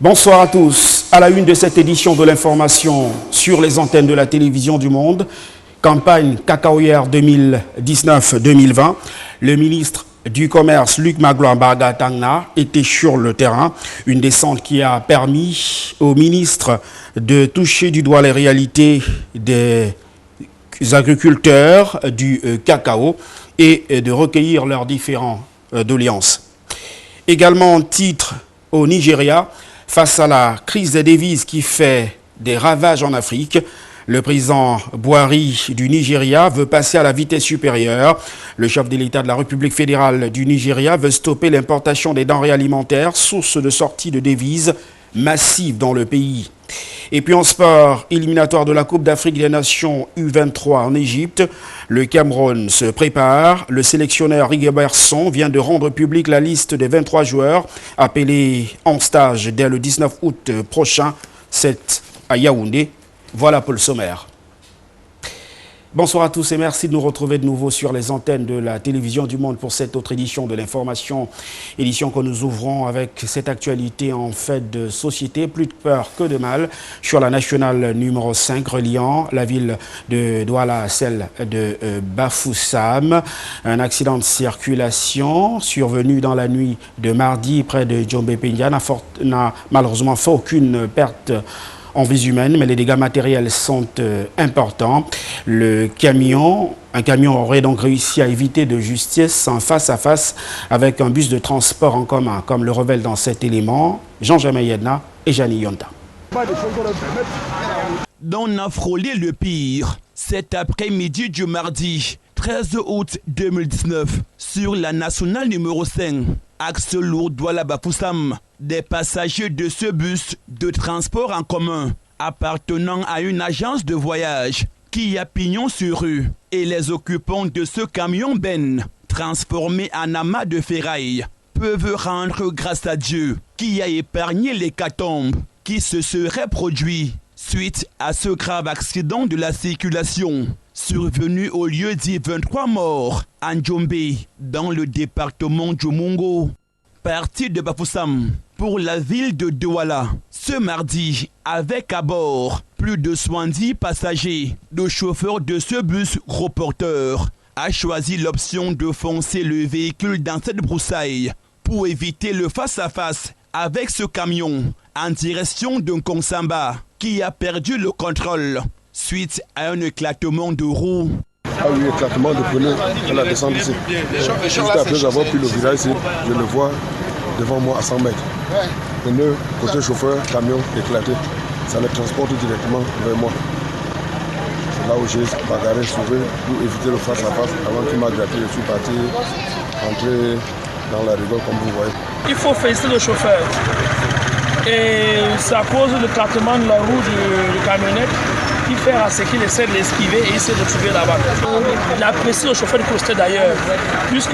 Bonsoir à tous. À la une de cette édition de l'information sur les antennes de la télévision du monde, campagne cacaoyère 2019-2020, le ministre du Commerce, Luc Magloire-Bargatangna, était sur le terrain. Une descente qui a permis au ministre de toucher du doigt les réalités des agriculteurs du cacao et de recueillir leurs différentes doléances. Également en titre au Nigeria, face à la crise des devises qui fait des ravages en Afrique, le président Buhari du Nigeria veut passer à la vitesse supérieure. Le chef de l'État de la République fédérale du Nigeria veut stopper l'importation des denrées alimentaires, source de sortie de devises massive dans le pays. Et puis en sport, éliminatoire de la Coupe d'Afrique des Nations U23 en Égypte, le Cameroun se prépare. Le sélectionneur Rigobertson vient de rendre publique la liste des 23 joueurs appelés en stage dès le 19 août prochain. C'est à Yaoundé. Voilà pour le sommaire. Bonsoir à tous et merci de nous retrouver de nouveau sur les antennes de la télévision du monde pour cette autre édition de l'information. Édition que nous ouvrons avec cette actualité en fait de société, plus de peur que de mal, sur la nationale numéro 5 reliant la ville de Douala à celle de Bafoussam. Un accident de circulation survenu dans la nuit de mardi près de Djombe-Pendia n'a malheureusement fait aucune perte en vies humaines, mais les dégâts matériels sont importants. Un camion aurait donc réussi à éviter de justesse en face à face avec un bus de transport en commun, comme le révèlent dans cet élément Jean-Jamais Yedna et Jani Yonta. On a frôlé le pire cet après-midi du mardi 13 août 2019 sur la nationale numéro 5, axe lourd Douala-Bafoussam. Des passagers de ce bus de transport en commun appartenant à une agence de voyage qui a pignon sur rue et les occupants de ce camion Ben transformé en amas de ferraille peuvent rendre grâce à Dieu qui a épargné l'hécatombe qui se serait produit suite à ce grave accident de la circulation survenu au lieu dit 23 morts en Djombe dans le département du Mungo. Parti de Bafoussam pour la ville de Douala ce mardi avec à bord plus de 70 passagers. Le chauffeur de ce bus gros porteur a choisi l'option de foncer le véhicule dans cette broussaille pour éviter le face-à-face avec ce camion en direction d'un Konsamba qui a perdu le contrôle suite à un éclatement de roue. Ah oui, éclatement de pneu à la descente ici. Juste après avoir pris le virage ici, je le vois devant moi à 100 mètres. Pneu, côté chauffeur, camion éclaté. Ça le transporte directement vers moi. C'est là où j'ai bagarré, sauvé pour éviter le face-à-face. Avant qu'il m'a gratté, je suis parti entrer dans la rigole comme vous voyez. Il faut féliciter le chauffeur. Et c'est à cause du éclatement de la roue du camionnette qui fait à ce qu'il essaie de l'esquiver et il s'est retrouvé là-bas. Il apprécie le chauffeur du coaster d'ailleurs, puisque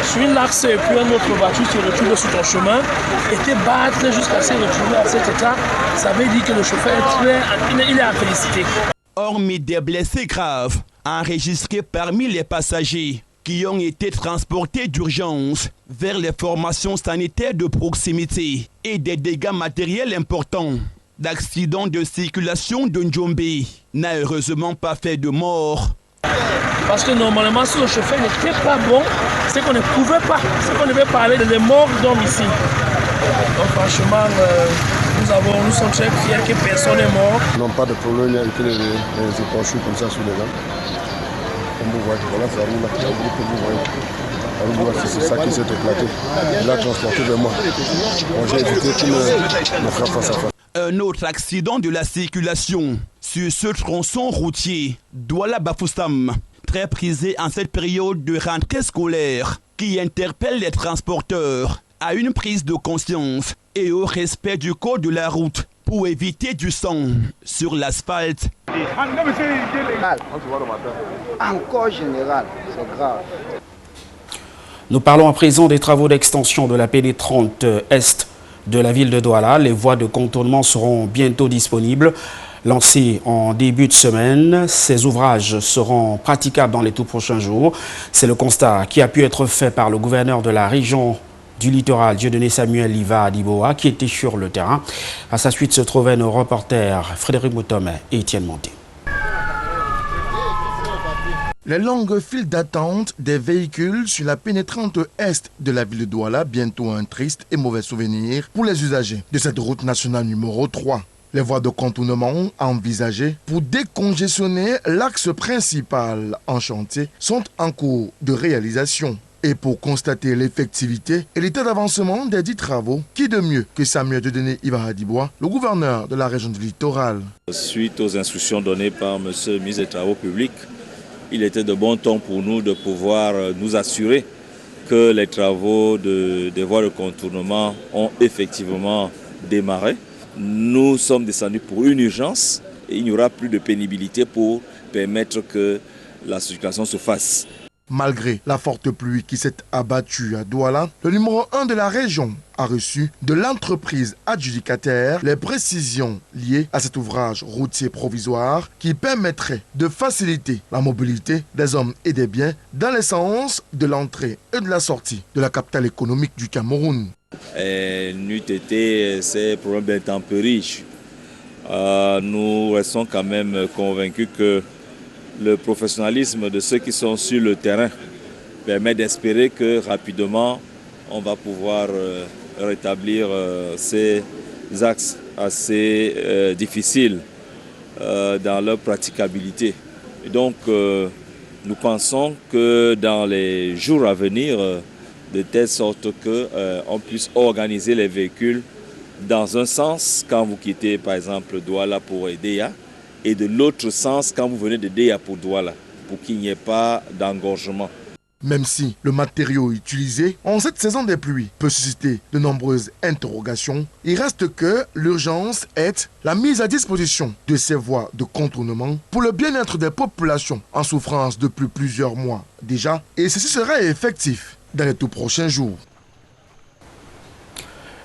sur une axe et puis une autre voiture se retrouve sur ton chemin et te battre jusqu'à se retrouver à cet état, ça veut dire que le chauffeur il est à féliciter. Hormis des blessés graves enregistrés parmi les passagers qui ont été transportés d'urgence vers les formations sanitaires de proximité et des dégâts matériels importants. L'accident de circulation de Djombe n'a heureusement pas fait de mort. Parce que normalement, si le chauffeur n'était pas bon, c'est qu'on ne pouvait pas, c'est qu'on devait parler des morts d'hommes ici. Donc franchement, nous sommes très fiers que personne n'est mort. Non, pas de problème, il y a que les épanchures comme ça sous les dents. Comme vous voyez, voilà, ça roule là, c'est ça qui s'est éclaté. Il l'a transporté vers moi. Bon, j'ai évité qu'il me frappe face à face. Un autre accident de la circulation sur ce tronçon routier Douala-Bafoussam, très prisé en cette période de rentrée scolaire, qui interpelle les transporteurs à une prise de conscience et au respect du code de la route pour éviter du sang sur l'asphalte. Encore général, c'est grave. Nous parlons à présent des travaux d'extension de la PD30 Est de la ville de Douala. Les voies de contournement seront bientôt disponibles. Lancés en début de semaine, ces ouvrages seront praticables dans les tout prochains jours. C'est le constat qui a pu être fait par le gouverneur de la région du littoral, Dieudonné Samuel Liva Adiboa, qui était sur le terrain. À sa suite se trouvaient nos reporters Frédéric Moutom et Étienne Monté. Les longues files d'attente des véhicules sur la pénétrante est de la ville de Douala, bientôt un triste et mauvais souvenir pour les usagers de cette route nationale numéro 3. Les voies de contournement envisagées pour décongestionner l'axe principal en chantier sont en cours de réalisation. Et pour constater l'effectivité et l'état d'avancement des dits travaux, qui de mieux que Samuel Dieudonné Adiboa, le gouverneur de la région du littoral. Suite aux instructions données par M. le ministre des Travaux publics, il était de bon ton pour nous de pouvoir nous assurer que les travaux des voies de contournement ont effectivement démarré. Nous sommes descendus pour une urgence et il n'y aura plus de pénibilité pour permettre que la circulation se fasse. Malgré la forte pluie qui s'est abattue à Douala, le numéro 1 de la région a reçu de l'entreprise adjudicataire les précisions liées à cet ouvrage routier provisoire qui permettrait de faciliter la mobilité des hommes et des biens dans les sens de l'entrée et de la sortie de la capitale économique du Cameroun. N'eût été ces problèmes d'intempéries, nous restons quand même convaincus que le professionnalisme de ceux qui sont sur le terrain permet d'espérer que rapidement on va pouvoir rétablir ces axes assez difficiles dans leur praticabilité. Et donc nous pensons que dans les jours à venir, de telle sorte qu'on puisse organiser les véhicules dans un sens quand vous quittez par exemple Douala pour Edea, et de l'autre sens quand vous venez de Déa pour Douala, pour qu'il n'y ait pas d'engorgement. Même si le matériau utilisé en cette saison des pluies peut susciter de nombreuses interrogations, il reste que l'urgence est la mise à disposition de ces voies de contournement pour le bien-être des populations en souffrance depuis plusieurs mois déjà, et ceci sera effectif dans les tout prochains jours.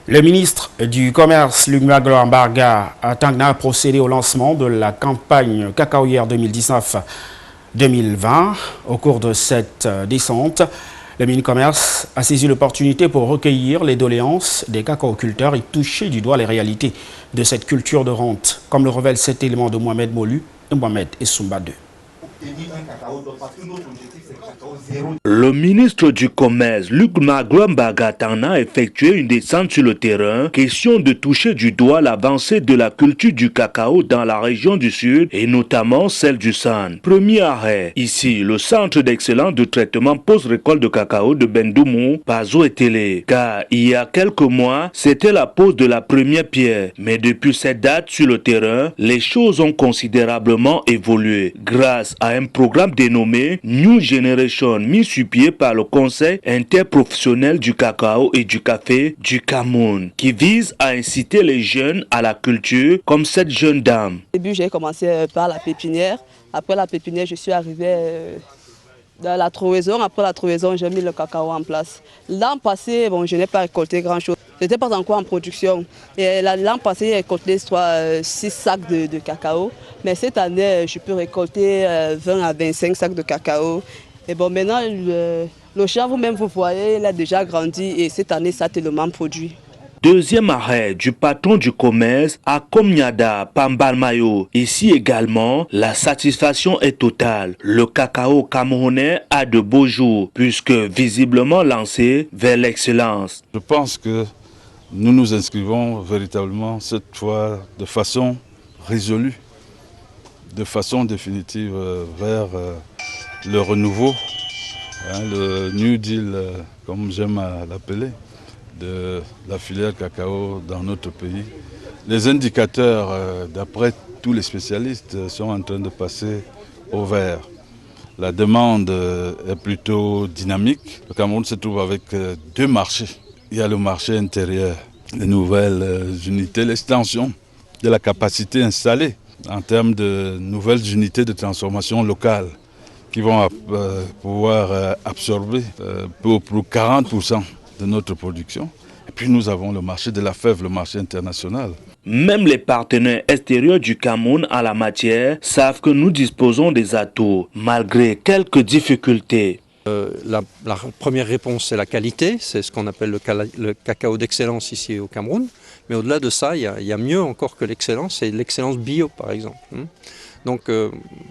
Le ministre du Commerce, Luc Magloire-Mbarga, a procédé au lancement de la campagne cacaoyère 2019-2020. Au cours de cette descente, le ministre du Commerce a saisi l'opportunité pour recueillir les doléances des cacaoculteurs et toucher du doigt les réalités de cette culture de rente, comme le révèle cet élément de Mohamed Molu et Mohamed Essoumba II. Le ministre du Commerce, Luc Magloire-Mbarga, a effectué une descente sur le terrain, question de toucher du doigt l'avancée de la culture du cacao dans la région du Sud et notamment celle du San. Premier arrêt, ici, le centre d'excellence de traitement post-récolte de cacao de Bendoumou, Pazo et Télé. Car il y a quelques mois, c'était la pose de la première pierre. Mais depuis cette date sur le terrain, les choses ont considérablement évolué grâce à un programme dénommé New Generation, mis sur pied par le Conseil interprofessionnel du cacao et du café du Cameroun, qui vise à inciter les jeunes à la culture, comme cette jeune dame. Au début, j'ai commencé par la pépinière. Après la pépinière, je suis arrivé dans la trouaison. Après la trouaison, j'ai mis le cacao en place. L'an passé, je n'ai pas récolté grand-chose. Je n'étais pas encore en production. L'an passé, j'ai récolté 6 sacs de cacao. Mais cette année, je peux récolter 20 à 25 sacs de cacao. Et maintenant, le champ, vous-même, vous voyez, il a déjà grandi et cette année, ça a tellement produit. Deuxième arrêt du patron du commerce à Komnyada, Pambalmayo. Ici également, la satisfaction est totale. Le cacao camerounais a de beaux jours, puisque visiblement lancé vers l'excellence. Je pense que nous nous inscrivons véritablement cette fois de façon résolue, de façon définitive vers le renouveau, le New Deal, comme j'aime à l'appeler, de la filière cacao dans notre pays. Les indicateurs, d'après tous les spécialistes, sont en train de passer au vert. La demande est plutôt dynamique. Le Cameroun se trouve avec 2 marchés. Il y a le marché intérieur, les nouvelles unités, l'extension de la capacité installée en termes de nouvelles unités de transformation locale qui vont pouvoir absorber pour 40% de notre production. Et puis nous avons le marché de la fève, le marché international. Même les partenaires extérieurs du Cameroun en la matière savent que nous disposons des atouts, malgré quelques difficultés. La première réponse, c'est la qualité, c'est ce qu'on appelle le cacao d'excellence ici au Cameroun. Mais au-delà de ça, il y a mieux encore que l'excellence, c'est l'excellence bio par exemple. Donc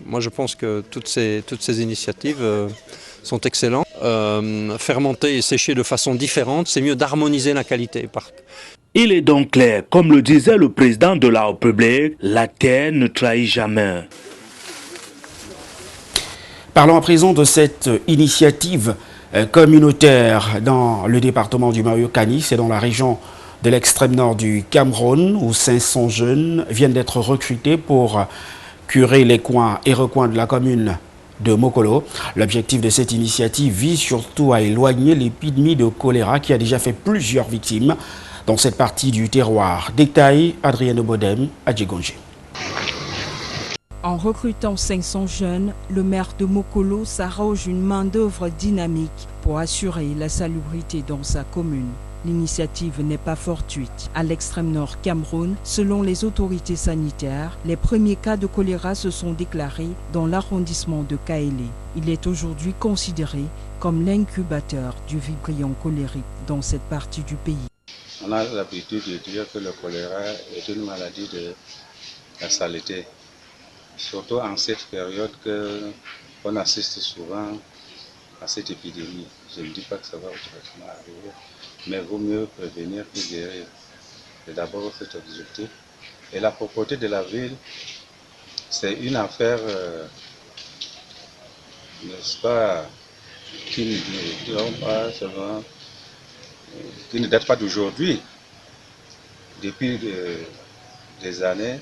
moi je pense que toutes ces initiatives sont excellentes. Fermenter et sécher de façon différente, c'est mieux d'harmoniser la qualité. Il est donc clair, comme le disait le président de la République, la terre ne trahit jamais. Parlons à présent de cette initiative communautaire dans le département du Mayokani, c'est dans la région de l'extrême nord du Cameroun, où 500 jeunes viennent d'être recrutés pour curer les coins et recoins de la commune de Mokolo. L'objectif de cette initiative vise surtout à éloigner l'épidémie de choléra qui a déjà fait plusieurs victimes dans cette partie du terroir. Détail, Adrienne Bodem, à Djegongé. En recrutant 500 jeunes, le maire de Mokolo s'arroge une main-d'œuvre dynamique pour assurer la salubrité dans sa commune. L'initiative n'est pas fortuite. À l'extrême nord Cameroun, selon les autorités sanitaires, les premiers cas de choléra se sont déclarés dans l'arrondissement de Kaélé. Il est aujourd'hui considéré comme l'incubateur du vibrion cholérique dans cette partie du pays. On a l'habitude de dire que le choléra est une maladie de la saleté. Surtout en cette période qu'on assiste souvent à cette épidémie. Je ne dis pas que ça va automatiquement arriver, mais il vaut mieux prévenir que guérir. C'est d'abord cet objectif. Et la propreté de la ville, c'est une affaire, n'est-ce pas, qui ne date pas d'aujourd'hui. Depuis des années,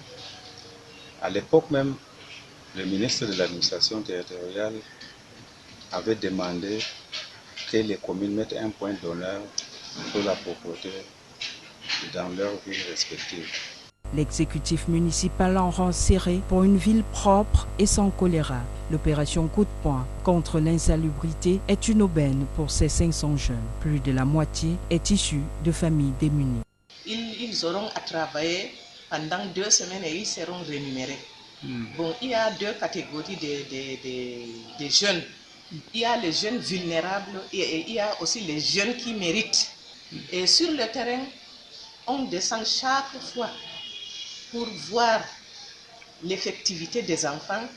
à l'époque même, le ministre de l'administration territoriale avait demandé que les communes mettent un point d'honneur sur la propreté dans leurs villes respectives. L'exécutif municipal en rend serré pour une ville propre et sans choléra. L'opération coup de poing contre l'insalubrité est une aubaine pour ces 500 jeunes. Plus de la moitié est issue de familles démunies. Ils auront à travailler pendant 2 semaines et ils seront rémunérés. Bon, il y a 2 catégories de jeunes. Il y a les jeunes vulnérables et il y a aussi les jeunes qui méritent. Et sur le terrain, on descend chaque fois pour voir l'effectivité des enfants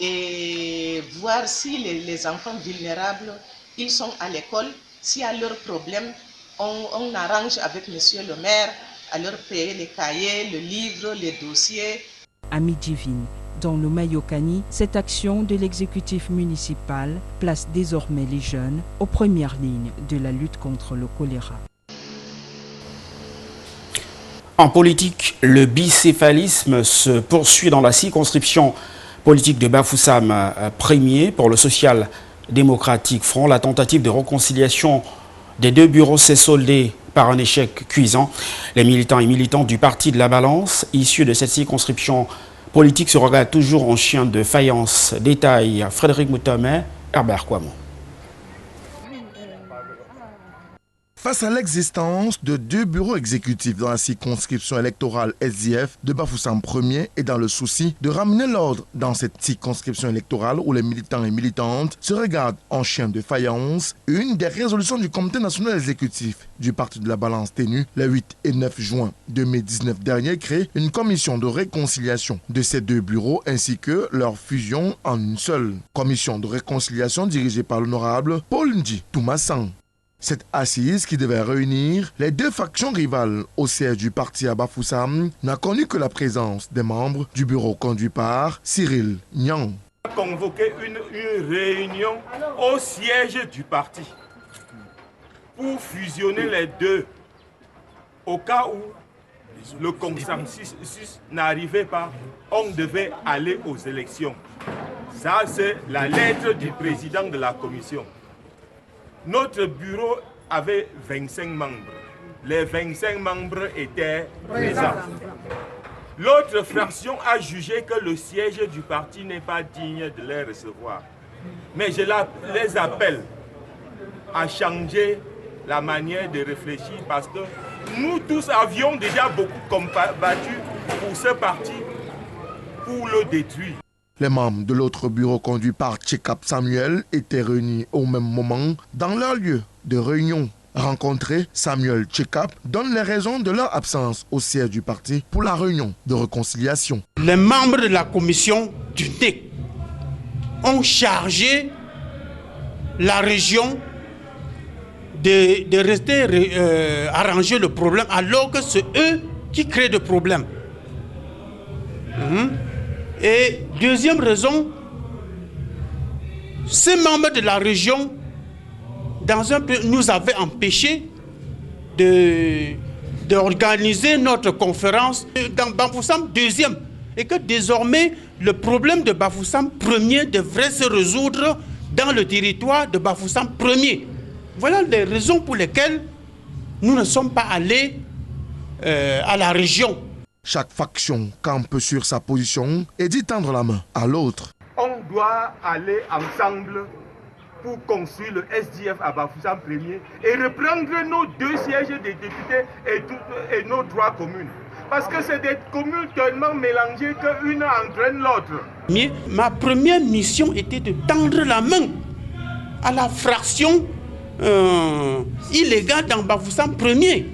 et voir si les enfants vulnérables, ils sont à l'école. S'il y a leurs problèmes, on arrange avec monsieur le maire à leur payer les cahiers, le livre, les dossiers. Amis divines, dans le Mayokani, cette action de l'exécutif municipal place désormais les jeunes aux premières lignes de la lutte contre le choléra. En politique, le bicéphalisme se poursuit dans la circonscription politique de Bafoussam premier pour le social-démocratique front. La tentative de réconciliation des 2 bureaux s'est soldée par un échec cuisant. Les militants et militantes du Parti de la Balance, issus de cette circonscription politique, se regardent toujours en chien de faïence. Détail, Frédéric Moutomé, Herbert Kouamou. Face à l'existence de 2 bureaux exécutifs dans la circonscription électorale SDF de Bafoussam 1er et dans le souci de ramener l'ordre dans cette circonscription électorale où les militants et militantes se regardent en chien de faïence, une des résolutions du Comité national exécutif du Parti de la Balance tenue le 8 et 9 juin 2019 dernier crée une commission de réconciliation de ces 2 bureaux ainsi que leur fusion en une seule commission de réconciliation dirigée par l'honorable Paul Ndi Toumassang. Cette assise qui devait réunir les 2 factions rivales au siège du parti à Bafoussam n'a connu que la présence des membres du bureau conduit par Cyril Nyang. On a convoqué une réunion au siège du parti pour fusionner les 2 au cas où le consensus n'arrivait pas, on devait aller aux élections. Ça, c'est la lettre du président de la commission. Notre bureau avait 25 membres. Les 25 membres étaient présents. L'autre fraction a jugé que le siège du parti n'est pas digne de les recevoir. Mais je les appelle à changer la manière de réfléchir parce que nous tous avions déjà beaucoup combattu pour ce parti, pour le détruire. Les membres de l'autre bureau conduit par Tchekap Samuel étaient réunis au même moment dans leur lieu de réunion. Rencontrés, Samuel Tchekap donne les raisons de leur absence au siège du parti pour la réunion de réconciliation. Les membres de la commission du NEC ont chargé la région de rester arranger le problème alors que c'est eux qui créent des problèmes. Et deuxième raison, ces membres de la région nous avaient empêché d'organiser notre conférence dans Bafoussam deuxième. Et que désormais, le problème de Bafoussam premier devrait se résoudre dans le territoire de Bafoussam premier. Voilà les raisons pour lesquelles nous ne sommes pas allés à la région. Chaque faction campe sur sa position et dit tendre la main à l'autre. On doit aller ensemble pour construire le SDF à Bafoussam premier et reprendre nos 2 sièges de députés et nos droits communs. Parce que c'est des communes tellement mélangées qu'une entraîne l'autre. Ma première mission était de tendre la main à la fraction illégale dans Bafoussam premier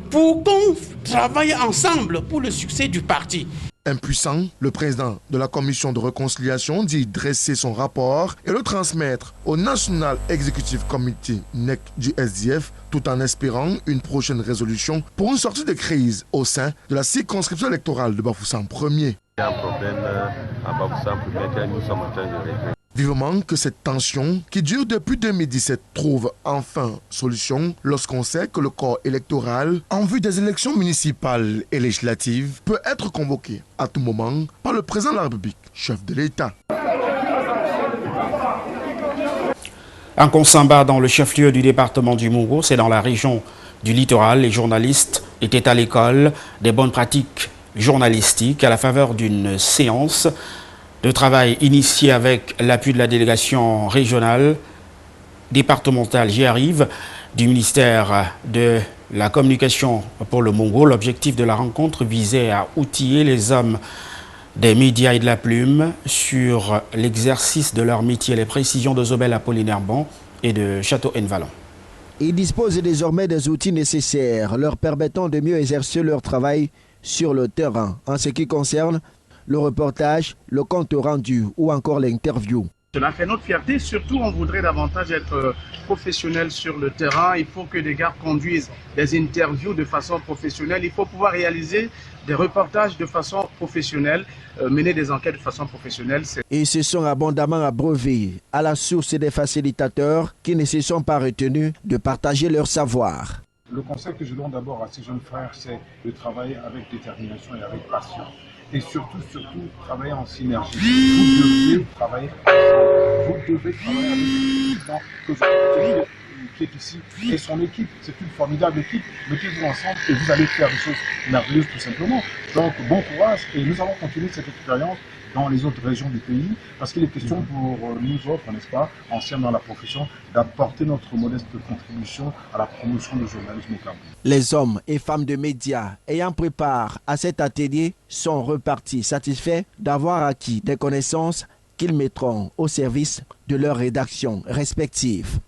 pour qu'on travaille ensemble pour le succès du parti. Impuissant, le président de la commission de réconciliation dit dresser son rapport et le transmettre au National Executive Committee NEC du SDF tout en espérant une prochaine résolution pour une sortie de crise au sein de la circonscription électorale de Bafoussam 1er. Il y a un problème à Bafoussam 1er que nous sommes en train de régler. Vivement que cette tension, qui dure depuis 2017, trouve enfin solution lorsqu'on sait que le corps électoral, en vue des élections municipales et législatives, peut être convoqué à tout moment par le président de la République, chef de l'État. En Konsamba, dans le chef-lieu du département du Mungo, c'est dans la région du littoral, les journalistes étaient à l'école des bonnes pratiques journalistiques à la faveur d'une séance de travail initié avec l'appui de la délégation régionale, départementale, j'y arrive, du ministère de la Communication pour le Mungo. L'objectif de la rencontre visait à outiller les hommes des médias et de la plume sur l'exercice de leur métier. Les précisions de Zobel Apollinaire Bon et de Château-Envalon. Ils disposent désormais des outils nécessaires leur permettant de mieux exercer leur travail sur le terrain en ce qui concerne le reportage, le compte rendu ou encore l'interview. Cela fait notre fierté, surtout on voudrait davantage être professionnel sur le terrain. Il faut que les gars conduisent des interviews de façon professionnelle. Il faut pouvoir réaliser des reportages de façon professionnelle, mener des enquêtes de façon professionnelle. Ils se sont abondamment abreuvés à la source des facilitateurs qui ne se sont pas retenus de partager leur savoir. Le conseil que je donne d'abord à ces jeunes frères, c'est de travailler avec détermination et avec passion. Et surtout, travailler en synergie. Vous devez travailler ensemble. Vous devez travailler avec le président que je qui est ici et son équipe. C'est une formidable équipe. Mettez-vous ensemble et vous allez faire des choses merveilleuses tout simplement. Donc, bon courage et nous allons continuer cette expérience dans les autres régions du pays, parce qu'il est question pour nous autres, n'est-ce pas, anciens dans la profession, d'apporter notre modeste contribution à la promotion du journalisme au Cameroun. Les hommes et femmes de médias ayant pris part à cet atelier sont repartis satisfaits d'avoir acquis des connaissances qu'ils mettront au service de leurs rédactions respectives.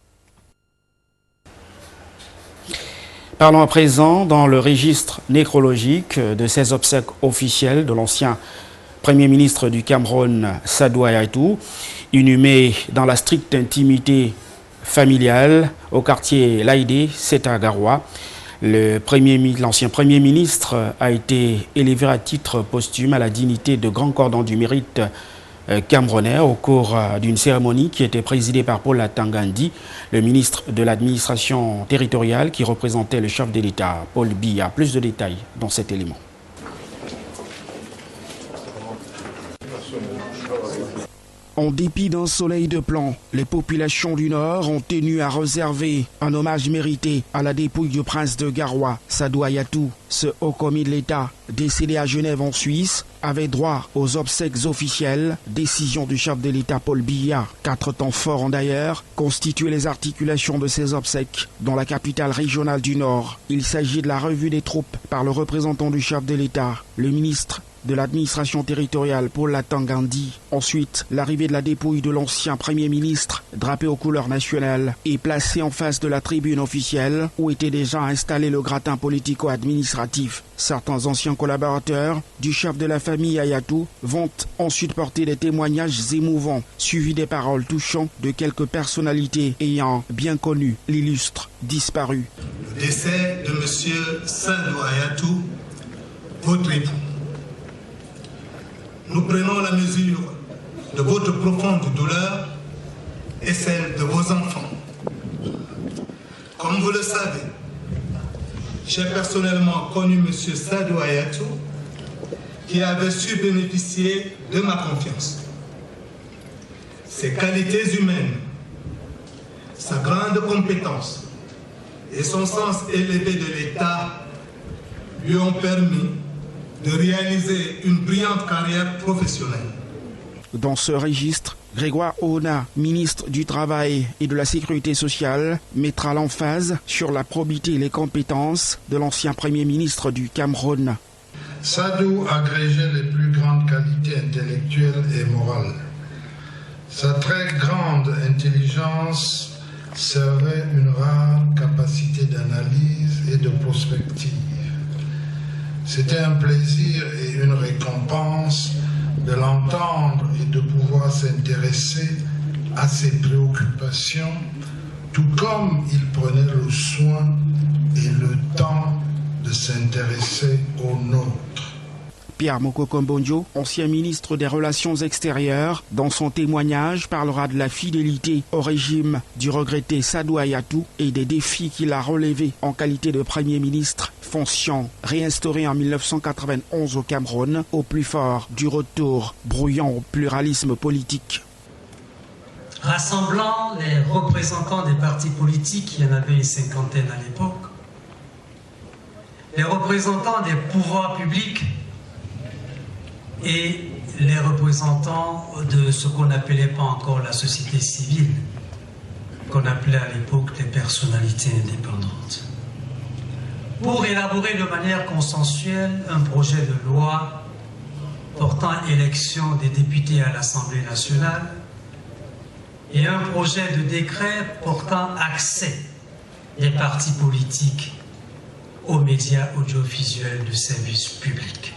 Parlons à présent dans le registre nécrologique de ces obsèques officielles de l'ancien Premier ministre du Cameroun, Sadou Ayatou, inhumé dans la stricte intimité familiale au quartier Laïdé, c'est à Garoua. L'ancien Premier ministre a été élevé à titre posthume à la dignité de grand cordon du mérite camerounais au cours d'une cérémonie qui était présidée par Paul Atangandi, le ministre de l'administration territoriale qui représentait le chef de l'État, Paul Biya. Plus de détails dans cet élément. En dépit d'un soleil de plomb, les populations du Nord ont tenu à réserver un hommage mérité à la dépouille du prince de Garoua, Sadou Ayatou. Ce haut commis de l'État, décédé à Genève en Suisse, avait droit aux obsèques officielles, décision du chef de l'État Paul Biya. 4 temps forts ont d'ailleurs constitué les articulations de ces obsèques dans la capitale régionale du Nord. Il s'agit de la revue des troupes par le représentant du chef de l'État, le ministre de l'administration territoriale Paul Tangandi. Ensuite, l'arrivée de la dépouille de l'ancien Premier ministre, drapé aux couleurs nationales, et placé en face de la tribune officielle où était déjà installé le gratin politico-administratif. Certains anciens collaborateurs du chef de la famille Ayatou vont ensuite porter des témoignages émouvants, suivis des paroles touchantes de quelques personnalités ayant bien connu l'illustre disparu. Le décès de M. Sadou Ayatou, votre époux. Nous prenons la mesure de votre profonde douleur et celle de vos enfants. Comme vous le savez, j'ai personnellement connu M. Sadou Ayatou, qui avait su bénéficier de ma confiance. Ses qualités humaines, sa grande compétence et son sens élevé de l'État lui ont permis de réaliser une brillante carrière professionnelle. Dans ce registre, Grégoire Ona, ministre du Travail et de la Sécurité sociale, mettra l'emphase sur la probité et les compétences de l'ancien Premier ministre du Cameroun. Sadou agrégeait les plus grandes qualités intellectuelles et morales. Sa très grande intelligence servait une rare capacité d'analyse et de prospective. C'était un plaisir et une récompense de l'entendre et de pouvoir s'intéresser à ses préoccupations, tout comme il prenait le soin et le temps de s'intéresser aux nôtres. Pierre Mokoko-Mbondio, ancien ministre des Relations extérieures, dans son témoignage parlera de la fidélité au régime du regretté Sadou Ayatou et des défis qu'il a relevés en qualité de Premier ministre, fonction réinstaurée en 1991 au Cameroun, au plus fort du retour bruyant au pluralisme politique. Rassemblant les représentants des partis politiques, il y en avait une cinquantaine à l'époque, les représentants des pouvoirs publics et les représentants de ce qu'on n'appelait pas encore la société civile, qu'on appelait à l'époque les personnalités indépendantes, pour élaborer de manière consensuelle un projet de loi portant élection des députés à l'Assemblée nationale et un projet de décret portant accès des partis politiques aux médias audiovisuels de service public.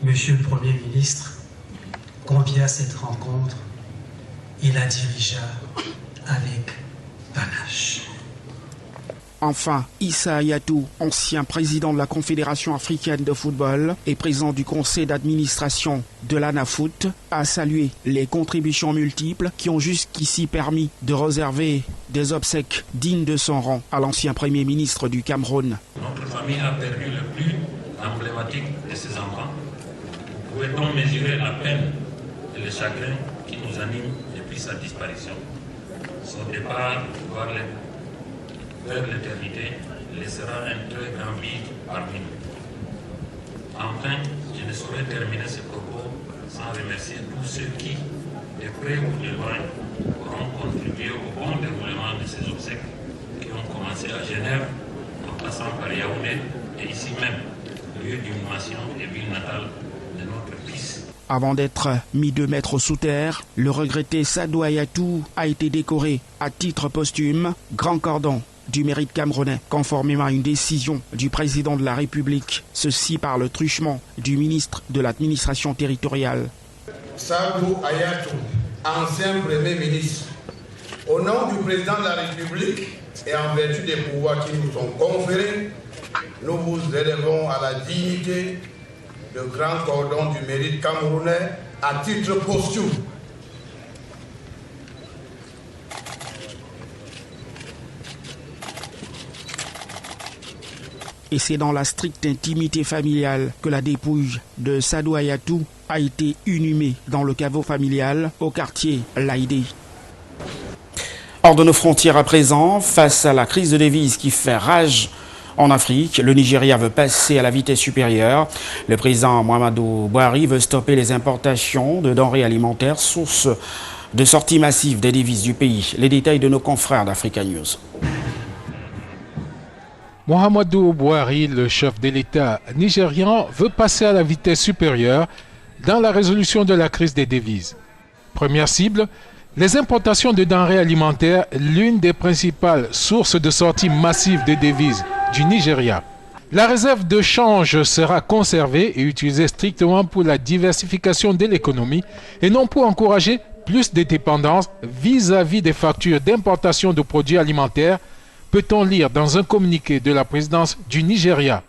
Monsieur le Premier ministre convia cette rencontre et la dirigea avec panache. Enfin, Issa Ayatou, ancien président de la Confédération africaine de football et président du conseil d'administration de l'ANAFOOT, a salué les contributions multiples qui ont jusqu'ici permis de réserver des obsèques dignes de son rang à l'ancien Premier ministre du Cameroun. Notre famille a perdu le plus emblématique de ses enfants. Pouvait-on mesurer la peine et le chagrin qui nous anime depuis sa disparition? Son départ vers l'éternité laissera un très grand vide parmi nous. Enfin, je ne saurais terminer ce propos sans remercier tous ceux qui, de près ou de loin, auront contribué au bon déroulement de ces obsèques qui ont commencé à Genève, en passant par Yaoundé et ici même, lieu d'inhumation et ville natale de notre fils. Avant d'être mis 2 mètres sous terre, le regretté Sadou Ayatou a été décoré à titre posthume Grand Cordon du mérite camerounais, conformément à une décision du président de la République, ceci par le truchement du ministre de l'administration territoriale. Sadou Ayatou, ancien Premier ministre, au nom du président de la République et en vertu des pouvoirs qui nous sont conférés, nous vous élevons à la dignité de Grand Cordon du mérite camerounais à titre posthume. Et c'est dans la stricte intimité familiale que la dépouille de Sadou Ayatou a été inhumée dans le caveau familial au quartier Laïdé. Hors de nos frontières à présent, face à la crise de devises qui fait rage en Afrique, le Nigeria veut passer à la vitesse supérieure. Le président Muhammadu Buhari veut stopper les importations de denrées alimentaires, source de sortie massive des devises du pays. Les détails de nos confrères d'Africa News. Muhammadu Buhari, le chef de l'État nigérian, veut passer à la vitesse supérieure dans la résolution de la crise des devises. Première cible, les importations de denrées alimentaires, l'une des principales sources de sortie massive de devises du Nigeria. La réserve de change sera conservée et utilisée strictement pour la diversification de l'économie et non pour encourager plus de dépendance vis-à-vis des factures d'importation de produits alimentaires, peut-on lire dans un communiqué de la présidence du Nigeria.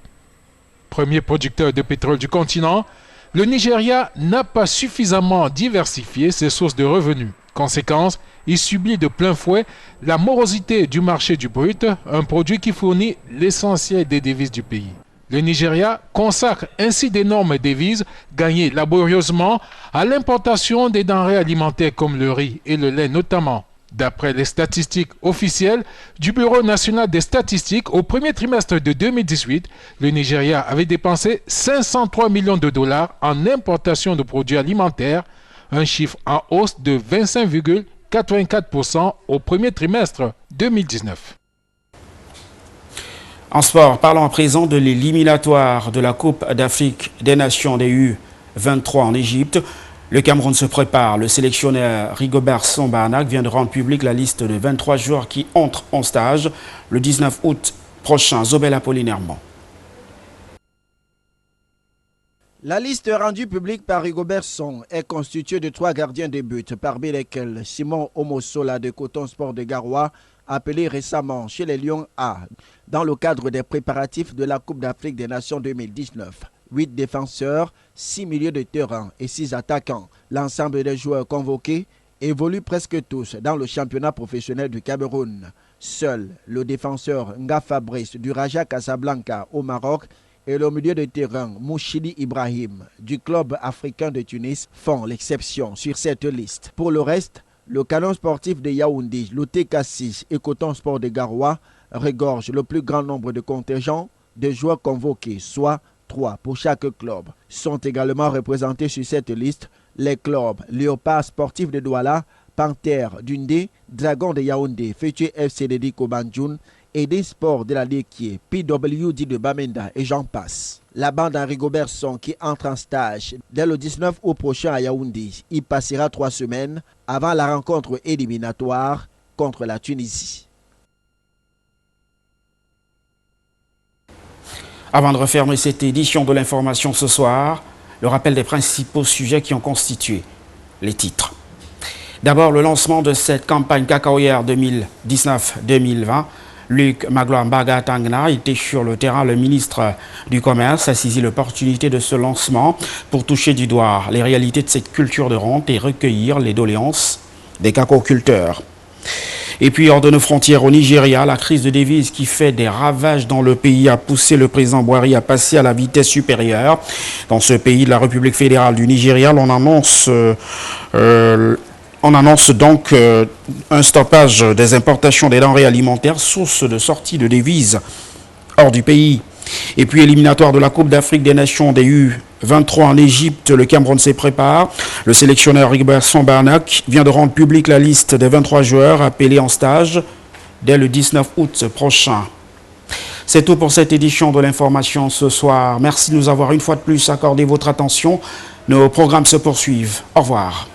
Premier producteur de pétrole du continent, le Nigeria n'a pas suffisamment diversifié ses sources de revenus. Conséquence, il subit de plein fouet la morosité du marché du brut, un produit qui fournit l'essentiel des devises du pays. Le Nigeria consacre ainsi d'énormes devises gagnées laborieusement à l'importation des denrées alimentaires comme le riz et le lait notamment. D'après les statistiques officielles du Bureau national des statistiques, au premier trimestre de 2018, le Nigeria avait dépensé 503 millions de dollars en importation de produits alimentaires, un chiffre en hausse de 25,84% au premier trimestre 2019. En sport, parlons à présent de l'éliminatoire de la Coupe d'Afrique des Nations des U23 en Égypte. Le Cameroun se prépare. Le sélectionneur Rigobert Song vient de rendre publique la liste de 23 joueurs qui entrent en stage le 19 août prochain. Zobel Apollinaire. La liste rendue publique par Rigobert Song est constituée de 3 gardiens de but, parmi lesquels Simon Omosola de Coton Sport de Garoua, appelé récemment chez les Lions A, dans le cadre des préparatifs de la Coupe d'Afrique des Nations 2019. 8 défenseurs, 6 milieux de terrain et 6 attaquants. L'ensemble des joueurs convoqués évoluent presque tous dans le championnat professionnel du Cameroun. Seul le défenseur Nga Fabrice du Raja Casablanca au Maroc et le milieu de terrain Mouchili Ibrahim du club africain de Tunis font l'exception sur cette liste. Pour le reste, le canon sportif de Yaoundé, le TK6 et Coton Sport de Garoua regorge le plus grand nombre de contingents de joueurs convoqués, soit 3 pour chaque club. Sont également représentés sur cette liste les clubs Léopard Sportif de Douala, Panthère d'Undé, Dragon de Yaoundé, Fétier FC de Diko Bandjoun, et des sports de la Léquier, PWD de Bamenda et j'en passe. La bande à Rigobert Song qui entre en stage dès le 19 août prochain à Yaoundé. Il passera 3 semaines avant la rencontre éliminatoire contre la Tunisie. Avant de refermer cette édition de l'information ce soir, le rappel des principaux sujets qui ont constitué les titres. D'abord, le lancement de cette campagne cacaoyère 2019-2020. Luc Magloire Tangna était sur le terrain. Le ministre du Commerce a saisi l'opportunité de ce lancement pour toucher du doigt les réalités de cette culture de rente et recueillir les doléances des cacaoculteurs. Et puis, hors de nos frontières au Nigeria, la crise de devises qui fait des ravages dans le pays a poussé le président Buhari à passer à la vitesse supérieure. Dans ce pays de la République fédérale du Nigeria, on annonce donc un stoppage des importations des denrées alimentaires, source de sortie de devises hors du pays. Et puis, éliminatoire de la Coupe d'Afrique des Nations des U23 en Égypte, le Cameroun s'y prépare. Le sélectionneur Rigobert Song vient de rendre publique la liste des 23 joueurs appelés en stage dès le 19 août prochain. C'est tout pour cette édition de l'information ce soir. Merci de nous avoir une fois de plus accordé votre attention. Nos programmes se poursuivent. Au revoir.